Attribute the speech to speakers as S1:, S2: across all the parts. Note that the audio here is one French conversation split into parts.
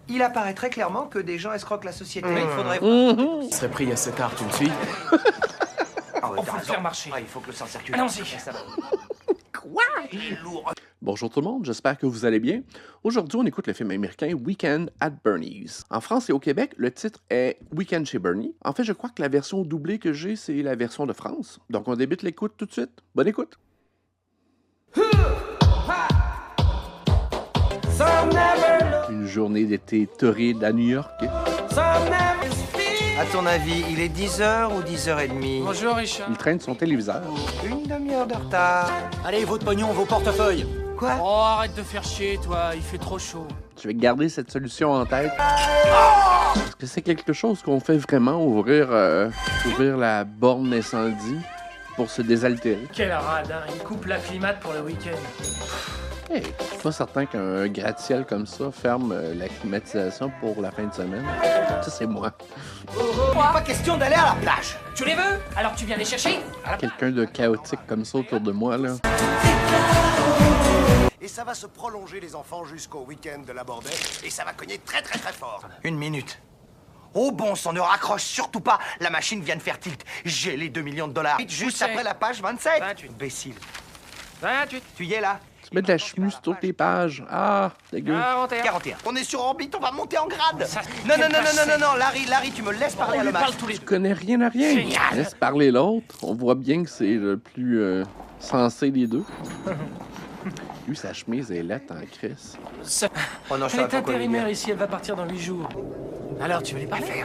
S1: Il apparaît très clairement que des gens escroquent la société. Il faudrait...
S2: Il serait pris à cet art, tu me suis?
S1: On faut le faire marcher. Il faut que le sang circule. Allons-y.
S3: Quoi? Bonjour tout le monde, j'espère que vous allez bien. Aujourd'hui, on écoute le film américain Weekend at Bernie's. En France et au Québec, le titre est Weekend chez Bernie. En fait, je crois que la version doublée que j'ai, c'est la version de France. Donc, on débute l'écoute tout de suite. Bonne écoute! Une journée d'été torride à New York.
S1: À ton avis, il est 10h ou 10h30?
S2: Bonjour, Richard.
S3: Il traîne son téléviseur.
S1: Une demi-heure de retard.
S4: Allez, votre pognon, vos portefeuilles.
S1: Quoi?
S2: Oh, arrête de faire chier, toi, il fait trop chaud.
S3: Je vais garder cette solution en tête. Est-ce que c'est quelque chose qu'on fait vraiment, ouvrir la borne d'incendie pour se désaltérer?
S2: Quel radin, il coupe la climate pour le week-end.
S3: Hey, je suis pas certain qu'un gratte-ciel comme ça ferme la climatisation pour la fin de semaine. Ça, c'est moi.
S1: Pas question d'aller à la plage.
S2: Tu les veux? Alors tu viens les chercher?
S3: Quelqu'un de chaotique comme ça autour de moi, là.
S4: Et ça va se prolonger, les enfants, jusqu'au week-end de la bordelle. Et ça va cogner très très très fort.
S1: Une minute. Oh bon sang, ne raccroche surtout pas. La machine vient de faire tilt. J'ai les 2 millions de dollars. Juste
S2: Poussez.
S1: après la page 27.
S2: 28.
S1: Imbécile.
S2: 28.
S1: Tu y es là?
S3: Tu mets de la chemise sur toutes les pages. Ah, dégueu.
S2: 41.
S1: 41. On est sur orbite, on va monter en grade.
S2: Ça,
S1: Non,
S2: c'est
S1: non, non, non,
S2: passé.
S1: non, non, non, Larry, tu me laisses parler
S2: On
S1: à
S2: lui
S1: l'hommage.
S2: parle tous les
S3: Tu
S2: deux.
S3: connais rien à rien.
S2: Génial.
S3: Laisse parler l'autre. On voit bien que c'est le plus sensé des deux. Lui, sa chemise est laite en crise.
S2: Ça-
S1: Oh non, je
S2: Elle
S1: savais
S2: est
S1: pas quoi lui
S2: intérimaire
S1: dire.
S2: ici, elle va partir dans 8 jours. Alors, tu veux les parler?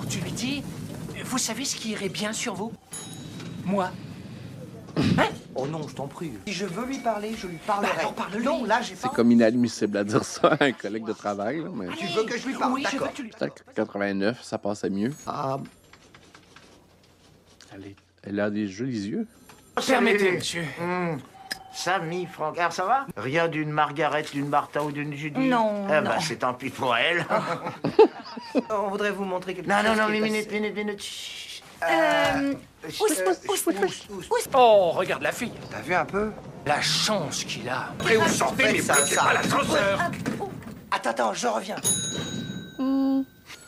S2: Tu lui dis, vous savez ce qui irait bien sur vous? Moi.
S1: Oh non, je t'en prie. Si je veux lui parler, je lui parlerai.
S2: Bah alors parle-lui.
S1: Non, là, j'ai pas...
S3: C'est comme inadmissible à dire ça à un collègue de travail, là, mais
S1: Tu veux que je lui parle?
S2: Oui, je veux
S1: D'accord.
S2: que tu lui...
S3: peut-être que 89, ça passait mieux.
S1: Ah,
S3: Elle a des jolis yeux.
S2: Permettez, monsieur.
S5: Samy, Franck, alors ça va? Rien d'une Margaret, d'une Martha ou d'une Judy?
S6: Non,
S5: Eh ben,
S6: non.
S5: c'est tant pis pour elle.
S1: on voudrait vous montrer quelque
S5: Non,
S1: chose.
S5: non, non,
S1: qui est
S5: minute,
S1: assez-
S5: minute. Chut.
S2: Oh, regarde la fille.
S1: T'as vu un peu?
S2: La chance qu'il a.
S1: Et où s'en fait ça, ça? Attends, je reviens.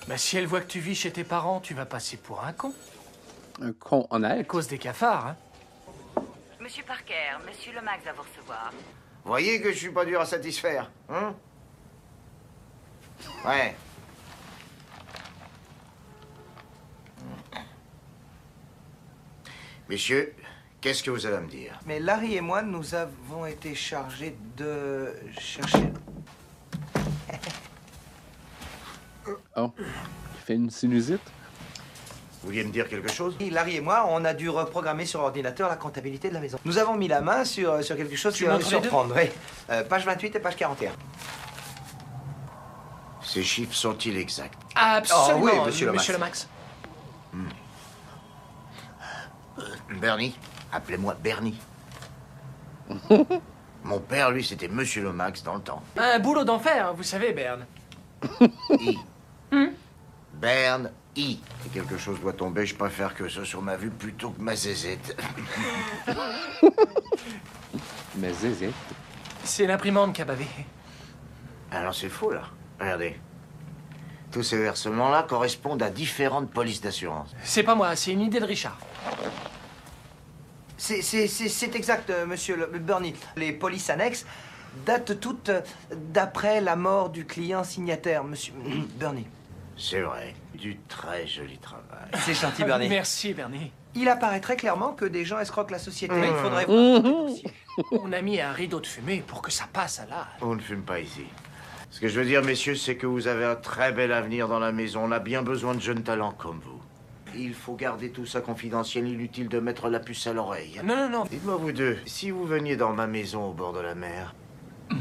S2: Mais si elle voit que tu vis chez tes parents, tu vas passer pour un con.
S3: Un con
S2: À
S3: honnête.
S2: cause des cafards, hein.
S6: Monsieur Parker, Monsieur Lomax va vous recevoir.
S5: Voyez que je suis pas dur à satisfaire, hein? Ouais. Messieurs, qu'est-ce que vous allez me dire?
S1: Mais Larry et moi, nous avons été chargés de chercher...
S3: Oh, il fait une sinusite.
S5: Vous vouliez me dire quelque chose?
S1: Larry et moi, on a dû reprogrammer sur ordinateur la comptabilité de la maison. Nous avons mis la main sur quelque chose
S2: Tu
S1: qui va
S2: montres
S1: nous
S2: les deux
S1: surprendre. Oui. Page 28 et page 41.
S5: Ces chiffres sont-ils exacts?
S2: Absolument,
S1: oui, monsieur Lomax.
S2: Lomax.
S5: Bernie, appelez-moi Bernie. Mon père, lui, c'était Monsieur Lomax dans le temps.
S2: Un boulot d'enfer, vous savez, Berne.
S5: I. Berne I. Si quelque chose doit tomber, je préfère que ce soit ma vue plutôt que ma zézette.
S3: Mais zézé.
S2: C'est l'imprimante qui a bavé.
S5: Alors c'est faux, là. Regardez. Tous ces versements-là correspondent à différentes polices d'assurance.
S2: C'est pas moi, c'est une idée de Richard.
S1: C'est exact, monsieur Bernie. Les polices annexes datent toutes d'après la mort du client signataire, monsieur Bernie.
S5: C'est vrai. Du très joli travail.
S1: C'est gentil, Bernie.
S2: Merci, Bernie.
S1: Il apparaît très clairement que des gens escroquent la société. Il faudrait...
S2: On a mis un rideau de fumée pour que ça passe à l'âge.
S5: On ne fume pas ici. Ce que je veux dire, messieurs, c'est que vous avez un très bel avenir dans la maison. On a bien besoin de jeunes talents comme vous. Il faut garder tout ça confidentiel. Inutile de mettre la puce à l'oreille.
S2: Non, non, non.
S5: Dites-moi, vous deux, si vous veniez dans ma maison au bord de la mer...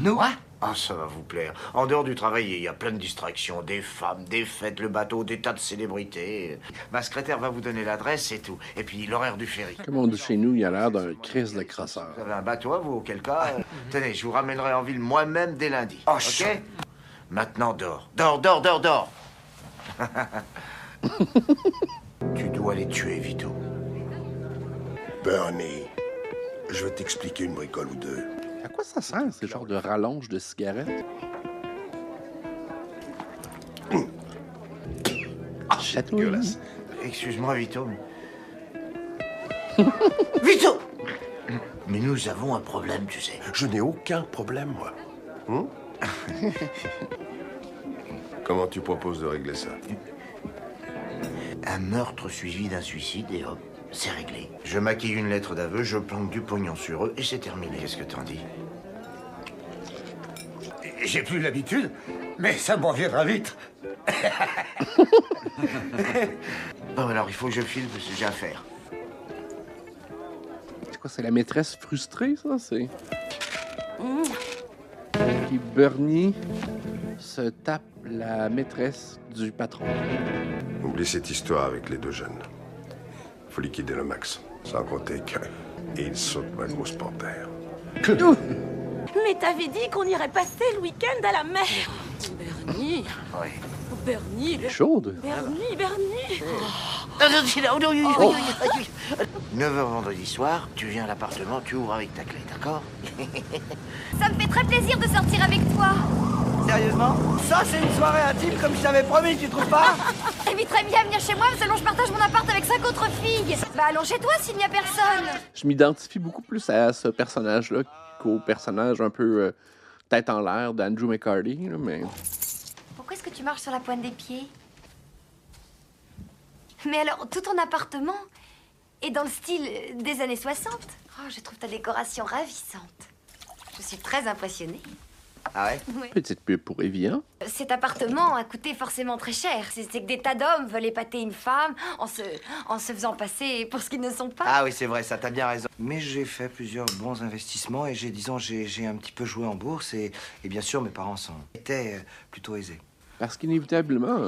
S1: Nous?
S5: Ah, ça va vous plaire. En dehors du travail, il y a plein de distractions. Des femmes, des fêtes, le bateau, des tas de célébrités. Ma secrétaire va vous donner l'adresse et tout. Et puis l'horaire du ferry.
S3: Comme on dit chez nous, il a l'air d'un crise de crosseur.
S5: Vous avez un bateau à vous, auquel cas... tenez, je vous ramènerai en ville moi-même dès lundi.
S1: Oh,
S5: ok?
S1: chouette.
S5: Maintenant, dors. Dors. Tu dois les tuer, Vito.
S4: Bernie, je vais t'expliquer une bricole ou deux.
S3: À quoi ça sert, ces genres de rallonges de cigarettes? Château.
S7: Dégueulasse.
S5: Excuse-moi, Vito. Vito! Mais nous avons un problème, tu sais.
S7: Je n'ai aucun problème, moi. Comment tu proposes de régler ça?
S5: Un meurtre suivi d'un suicide et hop, c'est réglé. Je maquille une lettre d'aveu, je plante du pognon sur eux et c'est terminé. Qu'est-ce que t'en dis?
S8: J'ai plus l'habitude, mais ça m'en viendra vite.
S5: Bon, alors il faut que je file parce que j'ai affaire.
S3: C'est quoi, c'est la maîtresse frustrée, ça? C'est... Puis Bernie se tape la maîtresse du patron.
S7: Oublie cette histoire avec les deux jeunes. Faut liquider le max. Sans compter que... il saute ma grosse panthère.
S9: Mais t'avais dit qu'on irait passer le week-end à la mer. Bernie.
S5: Oui.
S9: Bernie.
S3: Chaude.
S9: Bernie.
S5: 9h vendredi soir, tu viens à l'appartement, tu ouvres avec ta clé, d'accord?
S10: Ça me fait très plaisir de sortir avec toi.
S1: Sérieusement? Ça, c'est une soirée intime comme je t'avais promis, tu trouves pas?
S10: T'inviterais bien à venir chez moi, seulement je partage mon appart avec 5 autres filles. Bah allons chez toi s'il n'y a personne.
S3: Je m'identifie beaucoup plus à ce personnage-là qu'au personnage un peu tête en l'air d'Andrew McCarty, là, mais...
S10: Pourquoi est-ce que tu marches sur la pointe des pieds? Mais alors, tout ton appartement est dans le style des années 60. Oh, je trouve ta décoration ravissante. Je suis très impressionnée.
S1: Ah ouais?
S10: Ouais.
S3: Petite pub pour Evian.
S10: Cet appartement a coûté forcément très cher. C'est que des tas d'hommes veulent épater une femme en se faisant passer pour ce qu'ils ne sont pas.
S1: Ah oui, c'est vrai, ça, t'as bien raison. Mais j'ai fait plusieurs bons investissements et j'ai un petit peu joué en bourse et bien sûr, mes parents étaient plutôt aisés.
S3: Parce qu'inévitablement,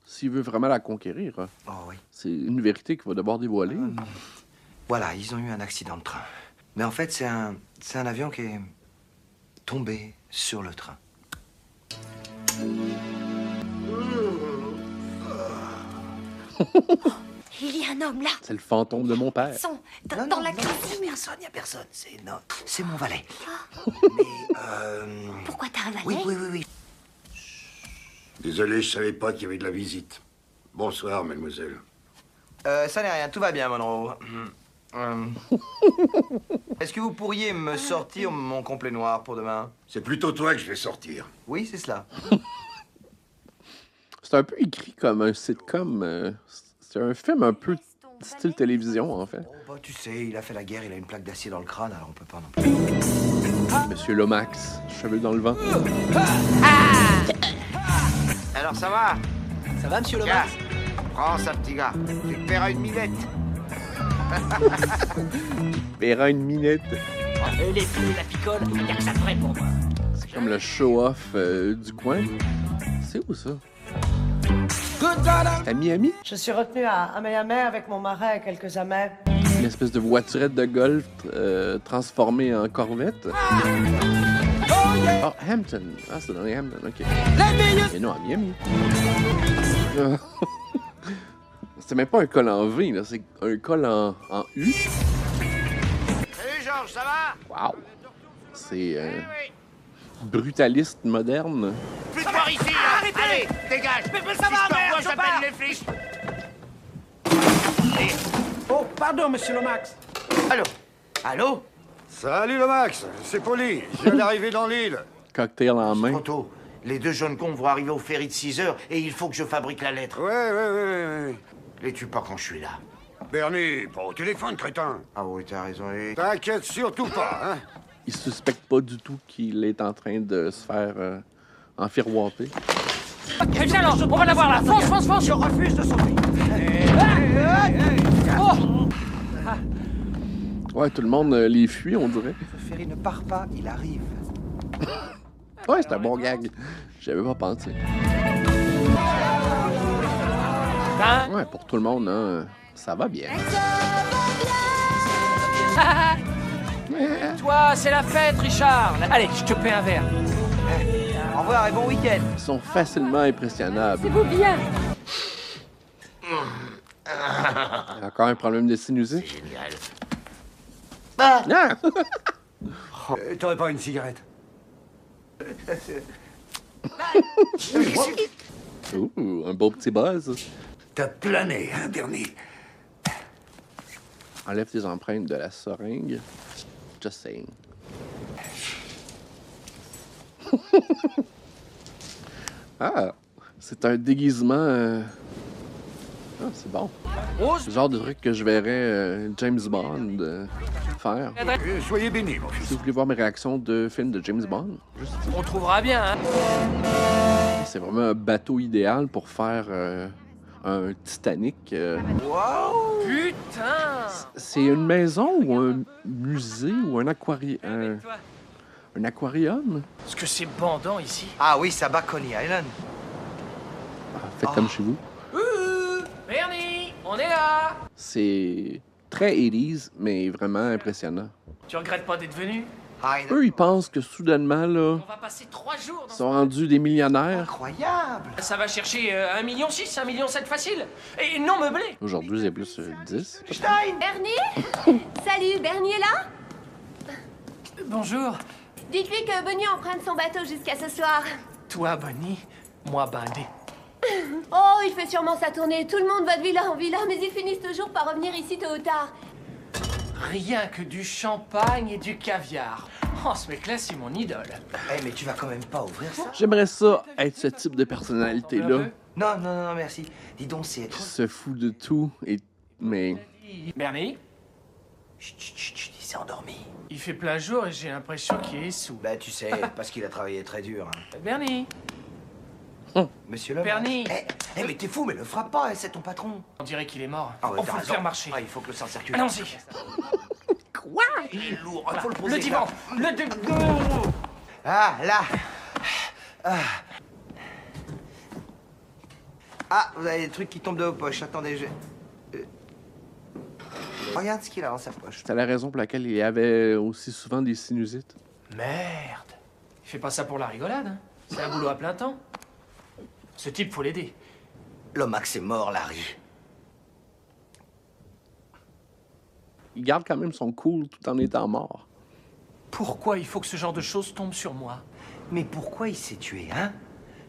S3: s'il veut vraiment la conquérir,
S1: Oh oui.
S3: c'est une vérité qu'il va devoir dévoiler.
S1: Voilà, ils ont eu un accident de train. Mais en fait, c'est un avion qui est tombé sur le train.
S10: Il y a un homme là.
S3: C'est le fantôme de mon père.
S10: Dans la cuisine.
S1: Il y a personne. C'est mon valet.
S10: Pourquoi t'as un valet?
S1: Oui.
S8: Désolé, je savais pas qu'il y avait de la visite. Bonsoir, mademoiselle.
S1: Ça n'est rien, tout va bien, Monroe. Est-ce que vous pourriez me sortir mon complet noir pour demain?
S8: C'est plutôt toi que je vais sortir.
S1: Oui, c'est cela.
S3: C'est un peu écrit comme un sitcom. C'est un film un peu style télévision, en fait.
S1: Oh, bah, tu sais, il a fait la guerre, il a une plaque d'acier dans le crâne, alors on peut pas non plus.
S3: Monsieur Lomax, cheveux dans le vent.
S5: Alors ça va?
S1: Ça va, monsieur
S5: Tiens,
S1: Lomax?
S5: prends ça, petit gars. Tu te paieras une minette.
S3: Verra une minette.
S2: Les filles et la picole, y a que ça de vrai pour moi.
S3: C'est comme le show-off du coin. C'est où ça? À Miami?
S11: Je suis retenu à Miami avec mon marin et quelques amis.
S3: Une espèce de voiturette de golf transformée en corvette. Oh, Hampton. Ah, c'est dans les Hamptons, OK. Mais non, à Miami. C'est même pas un col en V, là. C'est un col en U.
S5: Salut, Georges, ça va?
S3: Wow. C'est brutaliste moderne.
S5: Plus de voir ici, hein.
S2: Arrêtez!
S5: Allez, dégage.
S2: Mais ça
S5: Si
S2: va,
S5: je te
S2: merde,
S5: revois,
S2: je
S5: j'appelle
S2: pars.
S5: les flics.
S2: Oh, pardon, monsieur Lomax.
S5: Allô?
S8: Salut, le Max. C'est Poli. Je viens d'arriver dans l'île.
S3: Cocktail en main.
S5: Trop tôt. Les deux jeunes cons vont arriver au ferry de 6h et il faut que je fabrique la lettre.
S8: Ouais.
S5: Les tue pas quand je suis là.
S8: Bernie, pas au téléphone, crétin.
S5: Ah oui, t'as raison.
S8: T'inquiète surtout pas, hein.
S3: Il suspecte pas du tout qu'il est en train de se faire enfiroiper.
S2: Eh bien alors, on va la voir là. Fonce.
S1: Je refuse de sauter.
S3: Ouais, tout le monde les fuit, on dirait.
S1: Ce ferry ne part pas, il arrive.
S3: Ouais, c'est un bon gag. J'avais pas pensé. Ouais, pour tout le monde, hein, ça va bien.
S2: Toi, c'est la fête, Richard. Allez, je te paie un verre.
S1: Au revoir et bon week-end.
S3: Ils sont facilement impressionnables.
S9: Vous bien.
S3: Encore un problème de sinusite?
S5: Génial.
S3: Ah!
S8: T'aurais pas une cigarette?
S3: Ouh, un beau petit buzz.
S12: T'as plané, hein, Bernie?
S3: Enlève tes empreintes de la seringue. Just saying. Ah, c'est un déguisement. Ah, c'est bon. C'est le genre de truc que je verrais James Bond faire.
S12: Soyez bénis, mon fils.
S3: Si vous voulez voir mes réactions de films de James Bond, juste...
S2: On trouvera bien, hein?
S3: C'est vraiment un bateau idéal pour faire un Titanic.
S2: Wow! Putain!
S3: C'est une maison ou un musée ou un aquarium? Un aquarium?
S2: Est-ce que c'est bandant ici?
S1: Ah oui, ça bat Coney Island.
S3: Faites comme chez vous.
S2: Bernie, on est là!
S3: C'est très 80s, mais vraiment impressionnant.
S2: Tu regrettes pas d'être venu?
S3: Eux, ils pensent que soudainement, là,
S2: On va passer 3 jours
S3: ils
S2: dans
S3: sont rendus des millionnaires.
S1: Incroyable!
S2: Ça va chercher 1,6 million, 1,7 million facile. Et non meublé.
S3: Aujourd'hui, c'est plus 10.
S9: Bernie? Salut, Bernie est là?
S2: Bonjour.
S9: Dites-lui que Bonnie emprunte son bateau jusqu'à ce soir.
S2: Toi, Bonnie, moi, Bandé.
S9: Oh, il fait sûrement sa tournée. Tout le monde va de villa en villa, mais ils finissent toujours par revenir ici tôt ou tard.
S2: Rien que du champagne et du caviar. Oh, ce mec-là, c'est mon idole.
S1: Eh, mais tu vas quand même pas ouvrir ça?
S3: J'aimerais ça être ce type de personnalité-là.
S1: Non, non, non, merci. Dis donc, c'est
S3: Qui
S1: être...
S3: se fout de tout, et... mais...
S2: Bernie?
S1: Chut, chut, chut, chut, il s'est endormi.
S2: Il fait plein jour et j'ai l'impression qu'il est sous.
S1: Bah, tu sais, parce qu'il a travaillé très dur. Hein.
S2: Bernie?
S1: Monsieur le
S2: Bernie!
S1: mais t'es fou, mais le frappe pas, c'est ton patron.
S2: On dirait qu'il est mort.
S1: Ah ouais,
S2: On
S1: t'as
S2: faut le
S1: raison.
S2: faire marcher.
S1: Ah, il faut que le sang circule.
S2: Allons-y.
S1: Quoi? Il est lourd, il faut le poser.
S2: Le divan!
S1: Là.
S2: Le divan!
S1: Ah, là. Ah, vous avez des trucs qui tombent de vos poches. Attendez, je... Regarde ce qu'il a dans sa poche.
S3: C'est la raison pour laquelle il y avait aussi souvent des sinusites.
S2: Merde! Il fait pas ça pour la rigolade, hein? C'est un boulot à plein temps. Ce type, faut l'aider.
S1: Lomax est mort, Larry.
S3: Il garde quand même son cool tout en étant mort.
S2: Pourquoi il faut que ce genre de choses tombe sur moi?
S1: Mais pourquoi il s'est tué, hein?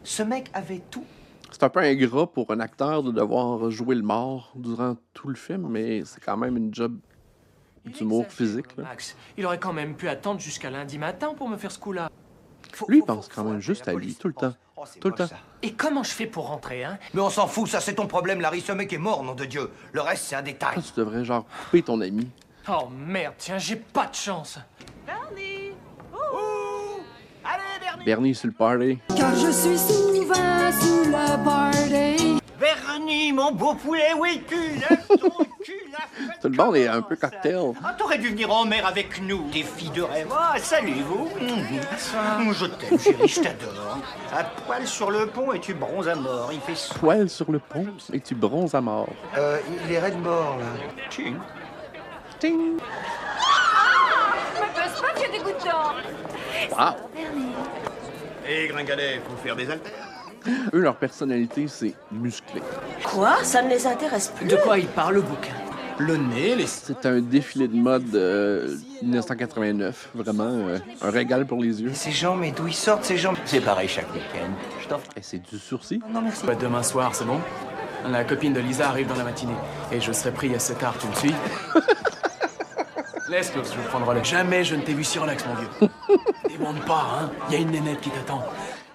S1: Ce mec avait tout.
S3: C'est un peu ingrat pour un acteur de devoir jouer le mort durant tout le film, mais c'est quand même une job d'humour physique. Là.
S2: Max, il aurait quand même pu attendre jusqu'à lundi matin pour me faire ce coup-là.
S3: Lui, il pense quand même juste à lui, tout le temps. Tout le temps.
S2: Et comment je fais pour rentrer, hein?
S1: Mais on s'en fout, ça c'est ton problème, Larry. Ce mec est mort, nom de Dieu. Le reste, c'est un détail.
S3: Toi, tu devrais genre couper ton ami.
S2: Oh merde, tiens, j'ai pas de chance.
S1: Bernie!
S4: Allez, Bernie!
S3: Bernie sur le party.
S13: Car je suis souvent sous le party.
S14: Bernie, mon beau poulet, oui, tu lèves ton cul, là.
S3: Tout le monde est un peu cocktail.
S14: Ah, t'aurais dû venir en mer avec nous, des filles de rêve. Ah, salut, vous. Je t'aime, chérie, je t'adore. À poil sur le pont et tu bronzes à mort. Il fait soin.
S3: Poil sur le pont et tu bronzes à mort.
S1: Il est raide mort, là.
S14: Ting.
S3: Ting.
S9: Je me passe pas que des dégoûtant.
S3: Wow.
S4: Et Gringalet, faut faire des haltères.
S3: Eux, leur personnalité, c'est musclé.
S11: Quoi? Ça ne les intéresse plus?
S2: De quoi il parle, le bouquin? Le nez, les...
S3: C'est un défilé de mode 1989. Vraiment un régal pour les yeux.
S1: Ces gens, mais d'où ils sortent, ces gens?
S14: C'est pareil chaque week-end. Je t'offre.
S3: Et c'est du sourcil.
S1: Non, merci.
S15: Demain soir, c'est bon? La copine de Lisa arrive dans la matinée. Et je serai pris assez tard, tu me suis? Laisse-le, je vais prendre le relais. Jamais je ne t'ai vu si relax, mon vieux. Démonte pas, hein? Il y a une nénette qui t'attend.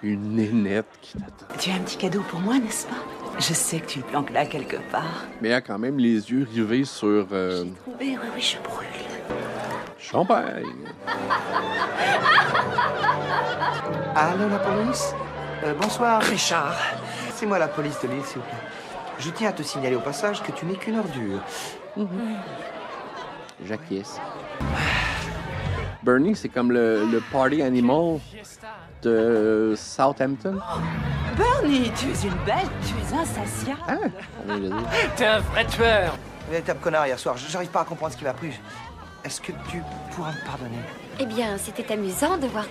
S3: Une nénette qui t'attend.
S16: Tu as un petit cadeau pour moi, n'est-ce pas? Je sais que tu le planques là quelque part.
S3: Mais elle a quand même les yeux rivés sur...
S16: Oui, oui, je brûle.
S3: Champagne.
S1: Allô, la police? Bonsoir.
S2: Richard.
S1: C'est moi la police de l'île, s'il vous plaît. Je tiens à te signaler au passage que tu n'es qu'une ordure.
S3: J'acquiesce. Bernie, c'est comme le party animal de Southampton.
S16: Bernie, tu es une bête, tu es insatiable.
S3: Ah,
S2: t'es un vrai tueur.
S1: Véritable connard hier soir. J'arrive pas à comprendre ce qui m'a pris. Est-ce que tu pourras me pardonner?
S10: Eh bien, c'était amusant de voir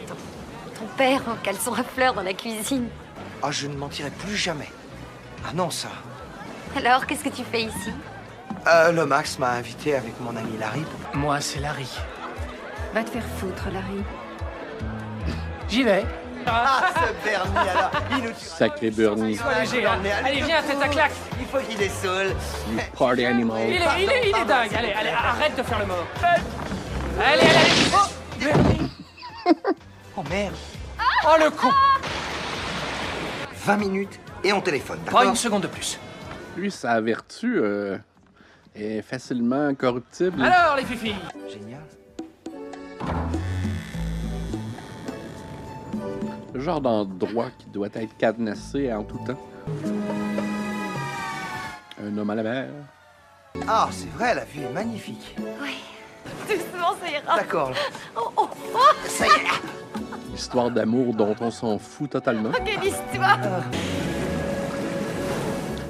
S10: ton père en caleçon à fleurs dans la cuisine.
S1: Ah, je ne mentirai plus jamais. Ah non, ça.
S10: Alors, qu'est-ce que tu fais ici?
S1: Lomax m'a invité avec mon ami Larry.
S2: Moi, c'est Larry.
S16: Va te faire foutre, Larry.
S2: J'y vais.
S1: Ah, ce Bernie, alors, il nous tue.
S3: Sacré Bernie.
S2: Sois léger, hein. Allez, viens, tête à claque.
S1: Il faut qu'il est saoul.
S3: You party animal.
S2: Il est dingue. Allez, arrête de faire le mort. Allez. Oh, Bernie.
S1: Oh, merde.
S2: Oh, le con.
S1: 20 minutes et on téléphone,
S2: Pas
S1: d'accord?
S2: une seconde de plus.
S3: Lui, sa vertu est facilement corruptible.
S2: Alors, les filles.
S1: Génial.
S3: Le genre d'endroit qui doit être cadenassé en tout temps. Un homme à la mer.
S1: Ah, c'est vrai, la vue est magnifique.
S9: Oui. Doucement, ça ira.
S1: D'accord. Là.
S9: Oh.
S1: Ça y est.
S3: Histoire d'amour dont on s'en fout totalement.
S9: Quelle histoire.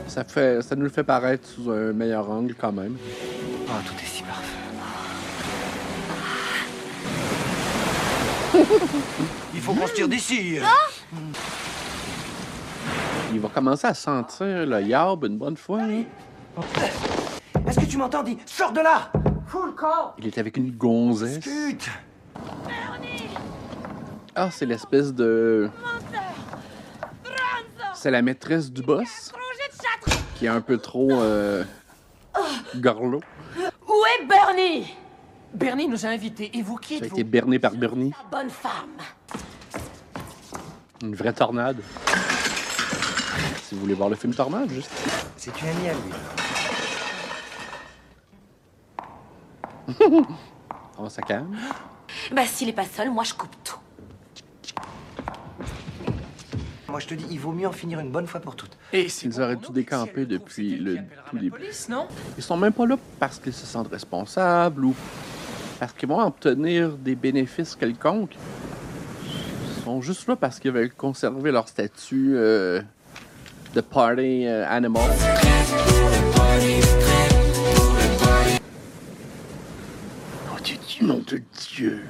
S3: Ça nous le fait paraître sous un meilleur angle quand même.
S1: Oh, tout est si parfait. Il faut qu'on se tire d'ici.
S3: Il va commencer à sentir le yarb une bonne fois. Là.
S1: Est-ce que tu m'entends? Dis, sors de là.
S2: Fous le camp.
S3: Il est avec une gonzesse.
S1: Scute.
S3: Ah, c'est l'espèce de... C'est la maîtresse du boss. Qui est un peu trop... gorlot.
S9: Où est Bernie?
S2: Bernie nous a invités. Et vous, qui
S3: Ça a
S2: êtes-vous?
S3: été berné par Bernie.
S9: Bonne femme.
S3: Une vraie tornade. Si vous voulez voir le film Tornade, juste.
S1: C'est une amie à lui.
S3: Oh, ça calme.
S9: Bah, s'il est pas seul, moi, je coupe tout.
S1: Moi, je te dis, il vaut mieux en finir une bonne fois pour toutes.
S2: Et
S3: Ils auraient tout décampé depuis le tout début.
S2: police, non?
S3: Ils sont même pas là parce qu'ils se sentent responsables ou parce qu'ils vont obtenir des bénéfices quelconques. Ils sont juste là parce qu'ils veulent conserver leur statut de party animal. Nom de Dieu!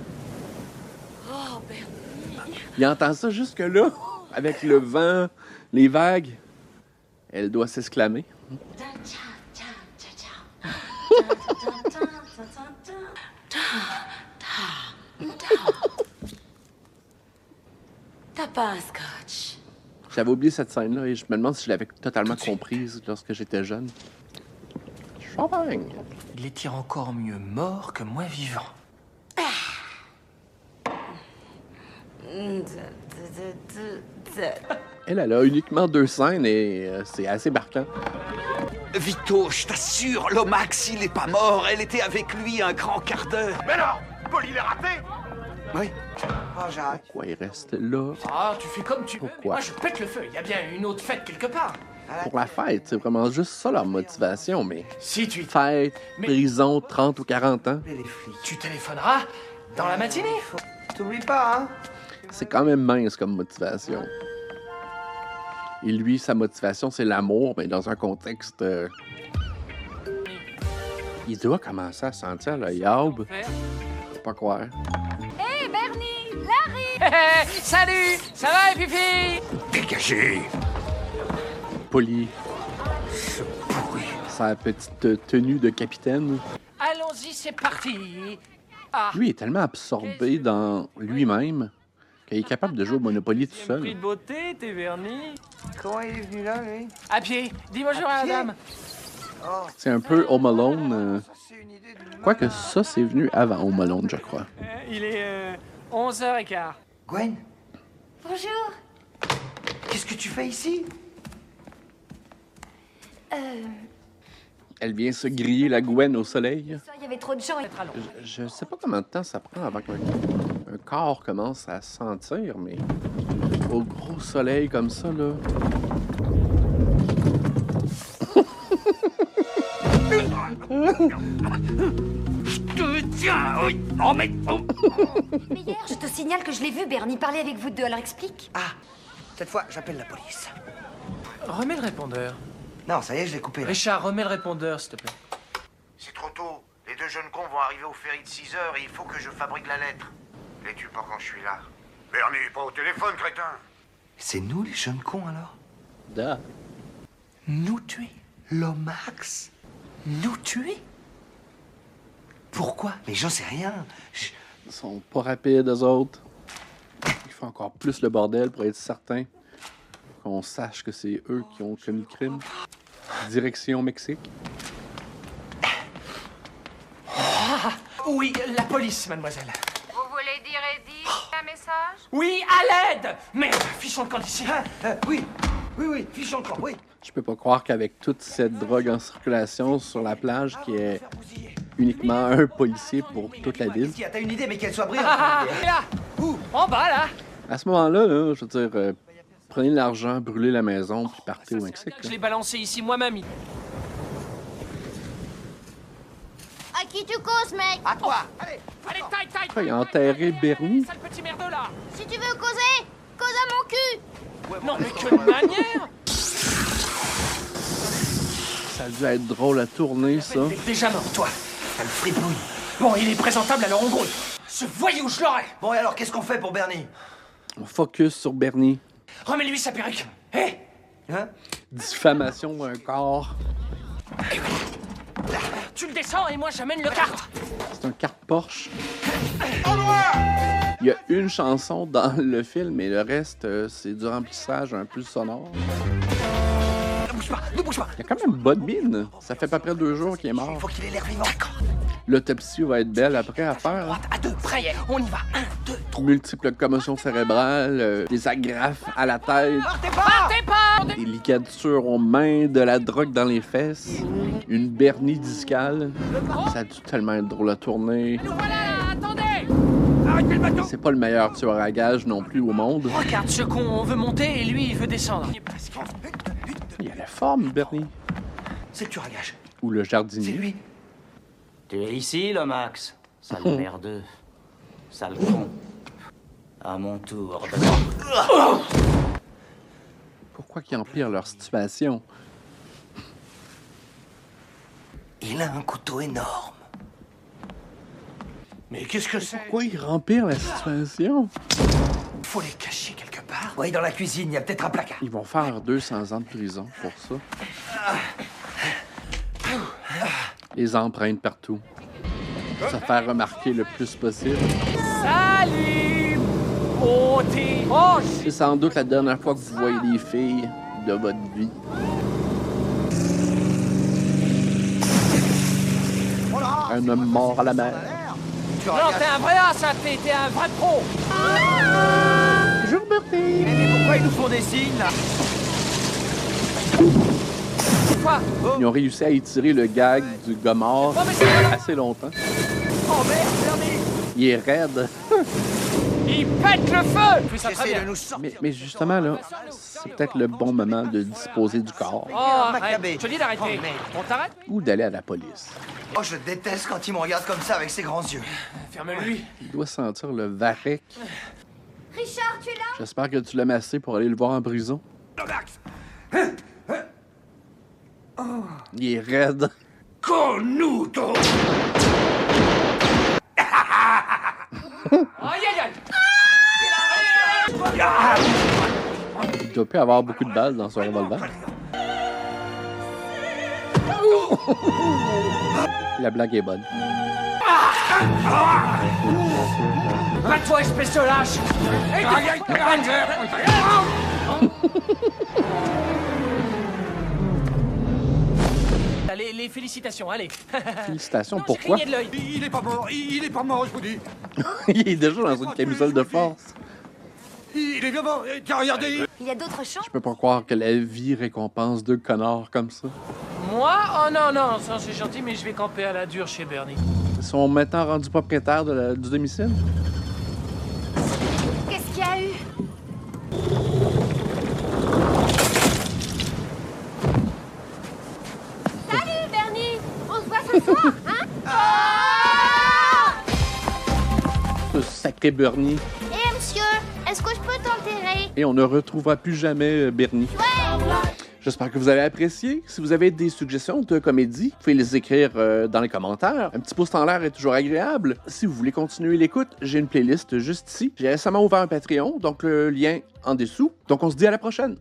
S9: Oh, Bernie.
S3: Il entend ça jusque-là, avec le vent, les vagues. Elle doit s'exclamer.
S9: T'as pas un scotch?
S3: J'avais oublié cette scène-là et je me demande si je l'avais totalement comprise lorsque j'étais jeune. Champagne!
S2: Il les tire encore mieux mort que moi vivant.
S3: Elle a uniquement 2 scènes et c'est assez marquant.
S17: Vito, je t'assure, Lomax, il est pas mort. Elle était avec lui un grand quart d'heure.
S4: Mais non, Polly l'a raté.
S1: Oui. Oh, j'arrête.
S3: Pourquoi il reste là?
S2: Ah, tu fais comme tu veux. Mais
S3: Pourquoi?
S2: moi, je pète le feu. Il y a bien une autre fête quelque part.
S3: Pour la fête, c'est vraiment juste ça leur motivation, mais...
S2: Si tu...
S3: Fête, prison, 30 ou 40 ans.
S1: Les flics.
S2: Tu téléphoneras dans la matinée.
S1: T'oublies pas, hein?
S3: C'est quand même mince comme motivation. Et lui, sa motivation, c'est l'amour, mais dans un contexte... Il doit commencer à sentir le yaub. Je peux pas croire.
S10: Hé, Bernie! Larry!
S2: Salut! Ça va, les filles?
S12: Dégagez!
S3: Poli. Sa petite tenue de capitaine.
S2: Allons-y, c'est parti. Ah.
S3: Lui est tellement absorbé dans lui-même qu'il est capable de jouer au Monopoly tout seul.
S2: Prix de beauté, t'es verni.
S1: Comment il est venu là, lui?
S2: À pied. Dis bonjour à la dame.
S1: Oh.
S3: C'est un peu Home Alone. Quoique ça, c'est venu avant Home Alone, je crois.
S2: Il est 11h15.
S1: Gwen?
S10: Bonjour.
S1: Qu'est-ce que tu fais ici?
S3: Elle vient se griller la Gwen au soleil.
S10: Il y avait trop de gens.
S3: Je sais pas combien de temps ça prend avant qu'un corps commence à sentir, mais au gros soleil comme ça, là...
S17: Tiens, oui. Oh, mais... Oh.
S10: Mais hier, je te signale que je l'ai vu, Bernie, parler avec vous deux, alors explique.
S1: Ah, cette fois, j'appelle la police.
S2: Remets le répondeur.
S1: Non, ça y est, je l'ai coupé. Là.
S2: Richard, remets le répondeur, s'il te plaît.
S5: C'est trop tôt. Les 2 jeunes cons vont arriver au ferry de 6 heures et il faut que je fabrique la lettre. Les tue pas quand je suis là.
S4: Bernie, pas au téléphone, crétin.
S1: C'est nous, les jeunes cons, alors?
S3: Da.
S1: Nous tuer? Lomax? Nous tuer? Pourquoi? Mais j'en sais rien.
S3: Ils sont pas rapides, eux autres. fait encore plus le bordel pour être certain qu'on sache que c'est eux qui ont commis le crime. Direction Mexique.
S2: Ah, oui, la police, mademoiselle.
S6: Vous voulez dire Eddie, un message?
S2: Oui, à l'aide! Merde, fichons le camp d'ici.
S1: Oui, fichons le camp, oui.
S3: Je peux pas croire qu'avec toute cette drogue en circulation sur la plage, qui est uniquement un policier pour toute la ville.
S1: T'as une idée, mais qu'elle soit brillante.
S2: Là! Où? En bas, là!
S3: À ce moment-là, là, je veux dire, prenez l'argent, brûlez la maison, puis partez au Mexique.
S2: Je l'ai balancé ici moi-même.
S18: À qui tu causes, mec?
S1: À toi!
S2: Allez, taille!
S3: Il a enterré Bernie.
S2: Sale petit merdeux, là!
S18: Si tu veux causer, cause à mon cul!
S2: Non, mais quelle manière!
S3: Ça a dû être drôle à tourner, ça.
S2: Il est déjà mort, toi! Sale fripouille! Bon, il est présentable, alors on grouille! Ce voyou, je l'aurai!
S1: Bon, et alors, qu'est-ce qu'on fait pour Bernie?
S3: On focus sur Bernie.
S2: Remets-lui sa perruque! Hé!
S1: Hein?
S3: Diffamation d'un corps.
S2: Tu le descends et moi j'amène le kart!
S3: C'est un kart Porsche. Il y a une chanson dans le film, mais le reste, c'est du remplissage un peu sonore.
S1: Ne bouge pas!
S3: Il y a quand même une bonne mine. Ça fait à peu près 2 jours qu'il est mort.
S1: Il faut qu'il ait l'air vivant. D'accord.
S3: L'autopsie va être belle après à faire. Hein.
S2: À 2, prêt, on y va. 1, 2, 3.
S3: Multiples commotions cérébrales, des agrafes à la tête,
S2: Partez pas!
S3: des ligatures aux mains, de la drogue dans les fesses, une bernie discale. Ça a dû tellement être drôle à tourner.
S2: Nous voilà, attendez! Arrêtez le bateau!
S3: C'est pas le meilleur tueur à gages non plus au monde.
S2: Regarde ce con, on veut monter et lui il veut descendre.
S3: Il a la forme, Bernie.
S1: C'est le tueur à gages.
S3: Ou le jardinier.
S1: C'est lui.
S14: Tu es ici, Lomax? Sale merdeux. Sale con. À mon tour de...
S3: Pourquoi qu'ils empirent leur situation?
S1: Il a un couteau énorme.
S2: Mais qu'est-ce que c'est?
S3: Pourquoi ils rempirent la situation?
S2: Faut les cacher quelque part.
S1: Oui, dans la cuisine, il y a peut-être un placard.
S3: Ils vont faire 200 ans de prison pour ça. Les empreintes partout. Se faire remarquer le plus possible.
S2: Salut! Beauté! Oh,
S3: c'est sans doute la dernière fois que vous voyez des filles de votre vie. Un homme mort à la mer.
S2: Non, t'es un vrai as, ça, t'es un vrai pro!
S3: Bonjour, Bertie!
S1: Mais pourquoi ils nous font des signes, là?
S2: Quoi?
S3: Ils ont réussi à étirer le gag du gars mort assez longtemps.
S2: Oh merde, Bernie!
S3: Il est raide.
S2: Il pète le feu!
S1: J'essaie de nous sortir.
S3: Mais justement, là, c'est peut-être le bon moment de disposer du corps.
S2: Oh, arrête. Je te dis d'arrêter. On t'arrête?
S3: Ou d'aller à la police.
S1: Oh, je déteste quand il me regarde comme ça avec ses grands yeux.
S2: Ferme-lui.
S3: Il doit sentir le varech.
S18: Richard, tu l'as?
S3: J'espère que tu l'as massé pour aller le voir en prison. Il est raide.
S2: Conuto! Aïe, aïe, aïe!
S3: Il doit plus avoir beaucoup de balles dans son revolver. La blague est bonne.
S2: Va-toi, espèce de lâche! Les félicitations, allez.
S3: Félicitations,
S2: Non,
S3: pourquoi?
S2: j'ai cligné de l'œil.
S12: Il est pas mort, il est pas mort, je vous dis.
S3: Il est déjà dans une camisole de force.
S12: Il est bien mort, tiens, regardez.
S10: Il y a d'autres champs?
S3: Je peux pas croire que la vie récompense 2 connards comme ça.
S2: Moi? Oh non, non, ça c'est gentil, mais je vais camper à la dure chez Bernie.
S3: Ils sont maintenant rendus propriétaires du domicile?
S10: Qu'est-ce qu'il y a eu?
S18: Salut, Bernie! On se voit ce soir, hein?
S3: Ce sacré Bernie.
S18: Eh, monsieur, est-ce que je peux t'enterrer?
S3: Et on ne retrouvera plus jamais Bernie.
S18: Ouais!
S3: J'espère que vous avez apprécié. Si vous avez des suggestions de comédie, vous pouvez les écrire dans les commentaires. Un petit pouce en l'air est toujours agréable. Si vous voulez continuer l'écoute, j'ai une playlist juste ici. J'ai récemment ouvert un Patreon, donc le lien en dessous. Donc on se dit à la prochaine.